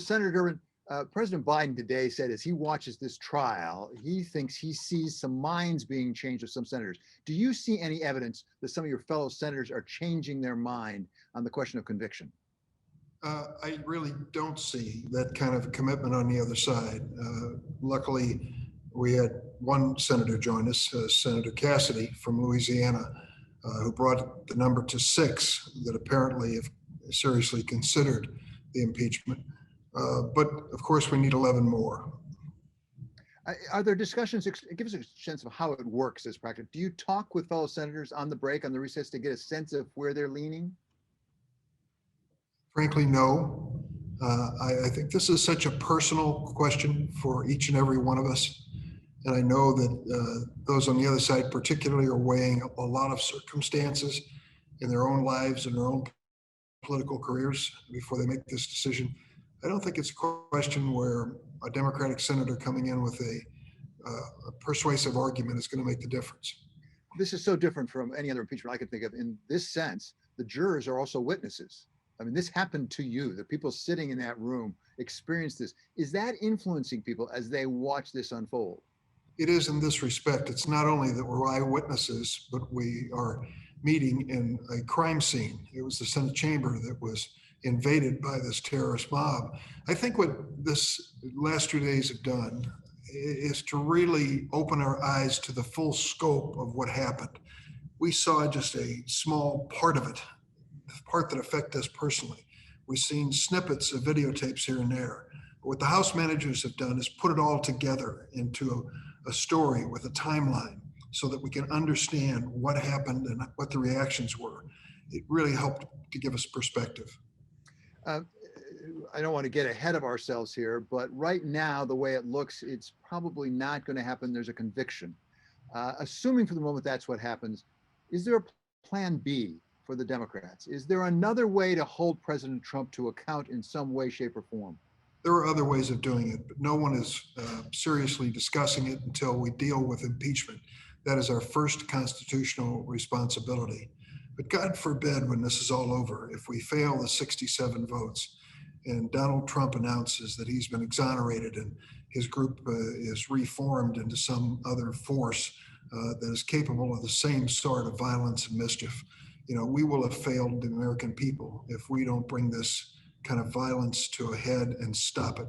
Senator Durbin, President Biden today said as he watches this trial, he thinks he sees some minds being changed of some senators. Do you see any evidence that some of your fellow senators are changing their mind on the question of conviction? I really don't see that kind of commitment on the other side. Luckily, we had one senator join us, Senator Cassidy from Louisiana, who brought the number to 6 that apparently have seriously considered the impeachment. But of course, we need 11 more. Are there discussions? Give us a sense of how it works as practice. Do you talk with fellow senators on the break, on the recess, to get a sense of where they're leaning? Frankly, no. I think this is such a personal question for each and every one of us. And I know that those on the other side particularly are weighing a lot of circumstances in their own lives and their own political careers before they make this decision. I don't think it's a question where a Democratic senator coming in with a persuasive argument is going to make the difference. This is so different from any other impeachment I can think of. In this sense, the jurors are also witnesses. I mean, this happened to you. The people sitting in that room experienced this. Is that influencing people as they watch this unfold? It is in this respect. It's not only that we're eyewitnesses, but we are meeting in a crime scene. It was the Senate chamber that was invaded by this terrorist mob. I think what this last 2 days have done is to really open our eyes to the full scope of what happened. We saw just a small part of it, the part that affected us personally. We've seen snippets of videotapes here and there. What the House managers have done is put it all together into a story with a timeline so that we can understand what happened and what the reactions were. It really helped to give us perspective. I don't want to get ahead of ourselves here, but right now, the way it looks, it's probably not going to happen. There's a conviction. Assuming for the moment that's what happens, is there a plan B for the Democrats? Is there another way to hold President Trump to account in some way, shape, or form? There are other ways of doing it, but no one is seriously discussing it until we deal with impeachment. That is our first constitutional responsibility. But God forbid, when this is all over, if we fail the 67 votes and Donald Trump announces that he's been exonerated and his group is reformed into some other force that is capable of the same sort of violence and mischief, we will have failed the American people if we don't bring this kind of violence to a head and stop it.